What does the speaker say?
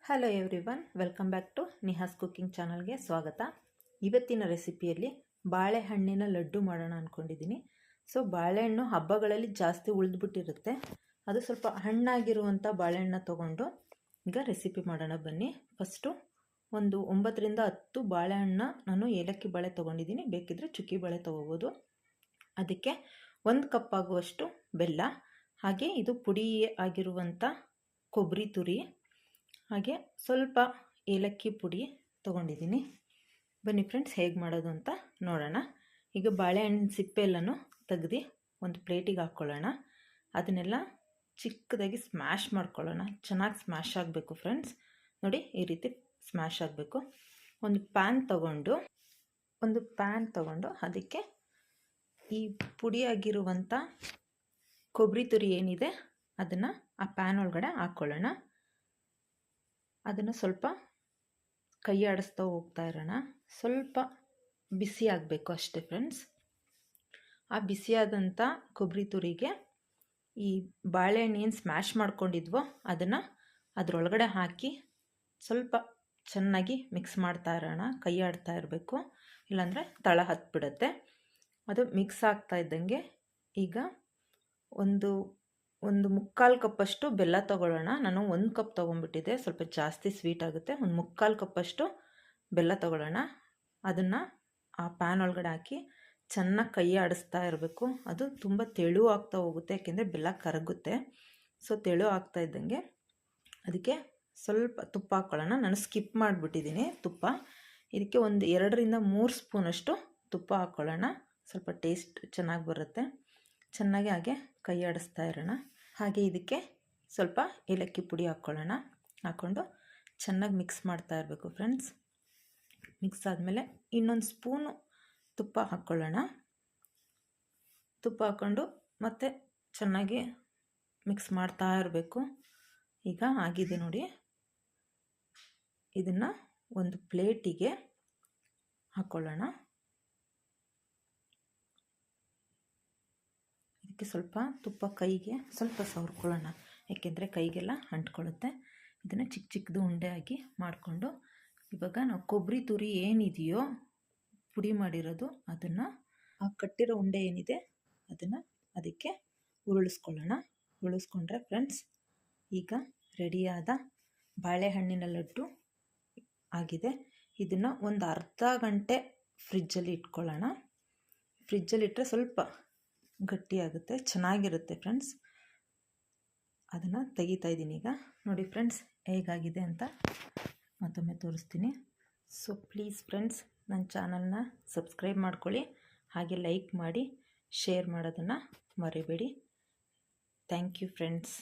Hello everyone, welcome back to Nihas cooking ಚಾನಲ್ಗೆ ಸ್ವಾಗತ. ಇವತ್ತಿನ ರೆಸಿಪಿಯಲ್ಲಿ ಬಾಳೆಹಣ್ಣಿನ ಲಡ್ಡು ಮಾಡೋಣ ಅಂದ್ಕೊಂಡಿದ್ದೀನಿ. ಬಾಳೆಹಣ್ಣು ಹಬ್ಬಗಳಲ್ಲಿ ಜಾಸ್ತಿ ಉಳಿದ್ಬಿಟ್ಟಿರುತ್ತೆ. ಅದು ಸ್ವಲ್ಪ ಹಣ್ಣಾಗಿರುವಂಥ ಬಾಳೆಹಣ್ಣು ತೊಗೊಂಡು ಈಗ ರೆಸಿಪಿ ಮಾಡೋಣ ಬನ್ನಿ. ಫಸ್ಟು ಒಂದು 9ರಿಂದ 10 ಬಾಳೆಹಣ್ಣ ನಾನು ಏಲಕ್ಕಿ ಬಾಳೆ ತೊಗೊಂಡಿದ್ದೀನಿ. ಬೇಕಿದ್ದರೆ ಚುಕ್ಕಿ ಬಾಳೆ ತೊಗೋಬೋದು. ಅದಕ್ಕೆ 1 ಕಪ್ ಆಗುವಷ್ಟು ಬೆಲ್ಲ, ಹಾಗೆ ಇದು ಪುಡಿ ಆಗಿರುವಂಥ ಕೊಬ್ಬರಿ ತುರಿ, ಹಾಗೆ ಸ್ವಲ್ಪ ಏಲಕ್ಕಿ ಪುಡಿ ತೊಗೊಂಡಿದ್ದೀನಿ. ಬನ್ನಿ ಫ್ರೆಂಡ್ಸ್, ಹೇಗೆ ಮಾಡೋದು ಅಂತ ನೋಡೋಣ. ಈಗ ಬಾಳೆಹಣ್ಣಿನ ಸಿಪ್ಪೆ ಎಲ್ಲನೂ ತೆಗೆದು ಒಂದು ಪ್ಲೇಟಿಗೆ ಹಾಕ್ಕೊಳ್ಳೋಣ. ಅದನ್ನೆಲ್ಲ ಚಿಕ್ಕದಾಗಿ ಸ್ಮ್ಯಾಶ್ ಮಾಡ್ಕೊಳ್ಳೋಣ. ಚೆನ್ನಾಗಿ ಸ್ಮ್ಯಾಶ್ ಆಗಬೇಕು ಫ್ರೆಂಡ್ಸ್. ನೋಡಿ, ಈ ರೀತಿ ಸ್ಮ್ಯಾಶ್ ಆಗಬೇಕು. ಒಂದು ಪ್ಯಾನ್ ತಗೊಂಡು ಅದಕ್ಕೆ ಈ ಪುಡಿಯಾಗಿರುವಂಥ ಕೊಬ್ಬರಿ ತುರಿ ಏನಿದೆ ಅದನ್ನು ಆ ಪ್ಯಾನ್ ಒಳಗಡೆ ಹಾಕ್ಕೊಳ್ಳೋಣ. ಅದನ್ನು ಸ್ವಲ್ಪ ಕೈ ಆಡಿಸ್ತಾ ಹೋಗ್ತಾ ಇರೋಣ. ಸ್ವಲ್ಪ ಬಿಸಿ ಆಗಬೇಕು ಅಷ್ಟೇ ಫ್ರೆಂಡ್ಸ್. ಆ ಬಿಸಿಯಾದಂಥ ಕೊಬ್ಬರಿ ತುರಿಗೆ ಈ ಬಾಳೆಹಣ್ಣು ಏನು ಸ್ಮ್ಯಾಶ್ ಮಾಡ್ಕೊಂಡಿದ್ವೋ ಅದನ್ನು ಅದರೊಳಗಡೆ ಹಾಕಿ ಸ್ವಲ್ಪ ಚೆನ್ನಾಗಿ ಮಿಕ್ಸ್ ಮಾಡ್ತಾ ಇರೋಣ. ಕೈ ಆಡ್ತಾ ಇರಬೇಕು, ಇಲ್ಲಾಂದರೆ ತಳ ಹತ್ಬಿಡುತ್ತೆ. ಅದು ಮಿಕ್ಸ್ ಆಗ್ತಾ ಇದ್ದಂಗೆ ಈಗ ಒಂದು 3/4 ಕಪ್ಪಷ್ಟು ಬೆಲ್ಲ ತೊಗೊಳ್ಳೋಣ. ನಾನು 1 ಕಪ್ ತೊಗೊಂಡ್ಬಿಟ್ಟಿದ್ದೆ, ಸ್ವಲ್ಪ ಜಾಸ್ತಿ ಸ್ವೀಟ್ ಆಗುತ್ತೆ. 3/4 ಕಪ್ಪಷ್ಟು ಬೆಲ್ಲ ತೊಗೊಳ್ಳೋಣ. ಅದನ್ನು ಆ ಪ್ಯಾನ್ ಒಳಗಡೆ ಹಾಕಿ ಚೆನ್ನಾಗಿ ಕೈ ಆಡಿಸ್ತಾ ಇರಬೇಕು. ಅದು ತುಂಬ ತೆಳು ಆಗ್ತಾ ಹೋಗುತ್ತೆ, ಯಾಕೆಂದರೆ ಬೆಲ್ಲ ಕರಗುತ್ತೆ. ತೆಳು ಆಗ್ತಾ ಇದ್ದಂಗೆ ಅದಕ್ಕೆ ಸ್ವಲ್ಪ ತುಪ್ಪ ಹಾಕ್ಕೊಳ್ಳೋಣ. ನಾನು ಸ್ಕಿಪ್ ಮಾಡಿಬಿಟ್ಟಿದ್ದೀನಿ ತುಪ್ಪ. ಇದಕ್ಕೆ ಒಂದು 2ರಿಂದ 3 ಸ್ಪೂನಷ್ಟು ತುಪ್ಪ ಹಾಕ್ಕೊಳ್ಳೋಣ. ಸ್ವಲ್ಪ ಟೇಸ್ಟ್ ಚೆನ್ನಾಗಿ ಬರುತ್ತೆ. ಚೆನ್ನಾಗಿ ಹಾಗೆ ಕೈ ಆಡಿಸ್ತಾ ಇರೋಣ. ಹಾಗೆ ಇದಕ್ಕೆ ಸ್ವಲ್ಪ ಏಲಕ್ಕಿ ಪುಡಿ ಹಾಕ್ಕೊಂಡು ಚೆನ್ನಾಗಿ ಮಿಕ್ಸ್ ಮಾಡ್ತಾ ಇರಬೇಕು ಫ್ರೆಂಡ್ಸ್. ಮಿಕ್ಸ್ ಆದಮೇಲೆ ಇನ್ನೊಂದು ಸ್ಪೂನು ತುಪ್ಪ ಹಾಕ್ಕೊಳ್ಳೋಣ. ತುಪ್ಪ ಹಾಕ್ಕೊಂಡು ಮತ್ತೆ ಚೆನ್ನಾಗಿ ಮಿಕ್ಸ್ ಮಾಡ್ತಾ ಇರಬೇಕು. ಈಗ ಆಗಿದೆ ನೋಡಿ. ಇದನ್ನು ಒಂದು ಪ್ಲೇಟಿಗೆ ಹಾಕ್ಕೊಳ್ಳೋಣ. ಇದಕ್ಕೆ ಸ್ವಲ್ಪ ತುಪ್ಪ ಕೈಗೆ ಸ್ವಲ್ಪ ಸವರ್ಕೊಳ್ಳೋಣ, ಯಾಕೆಂದರೆ ಕೈಗೆಲ್ಲ ಅಂಟ್ಕೊಳ್ಳುತ್ತೆ. ಇದನ್ನು ಚಿಕ್ಕ ಚಿಕ್ಕದು ಉಂಡೆ ಆಗಿ ಮಾಡಿಕೊಂಡು ಇವಾಗ ನಾವು ಕೊಬ್ಬರಿ ತುರಿ ಏನಿದೆಯೋ ಪುಡಿ ಮಾಡಿರೋದು ಅದನ್ನು ಆ ಕಟ್ಟಿರೋ ಉಂಡೆ ಏನಿದೆ ಅದನ್ನು ಅದಕ್ಕೆ ಉರುಳಿಸ್ಕೊಂಡ್ರೆ ಫ್ರೆಂಡ್ಸ್, ಈಗ ರೆಡಿಯಾದ ಬಾಳೆಹಣ್ಣಿನ ಲಡ್ಡು ಆಗಿದೆ. ಇದನ್ನು ಒಂದು ಅರ್ಧ ಗಂಟೆ ಫ್ರಿಜ್ಜಲ್ಲಿ ಇಟ್ಕೊಳ್ಳೋಣ. ಫ್ರಿಜ್ಜಲ್ಲಿಟ್ಟರೆ ಸ್ವಲ್ಪ ಗಟ್ಟಿಯಾಗುತ್ತೆ, ಚೆನ್ನಾಗಿರುತ್ತೆ ಫ್ರೆಂಡ್ಸ್. ಅದನ್ನು ತೆಗಿತಾ ಇದ್ದೀನಿ ಈಗ. ನೋಡಿ ಫ್ರೆಂಡ್ಸ್, ಹೇಗಾಗಿದೆ ಅಂತ ಮತ್ತೊಮ್ಮೆ ತೋರಿಸ್ತೀನಿ. ಪ್ಲೀಸ್ ಫ್ರೆಂಡ್ಸ್, ನನ್ನ ಚಾನಲ್ನ ಸಬ್ಸ್ಕ್ರೈಬ್ ಮಾಡ್ಕೊಳ್ಳಿ, ಹಾಗೆ ಲೈಕ್ ಮಾಡಿ, ಶೇರ್ ಮಾಡೋದನ್ನು ಮರಿಬೇಡಿ. Thank you friends.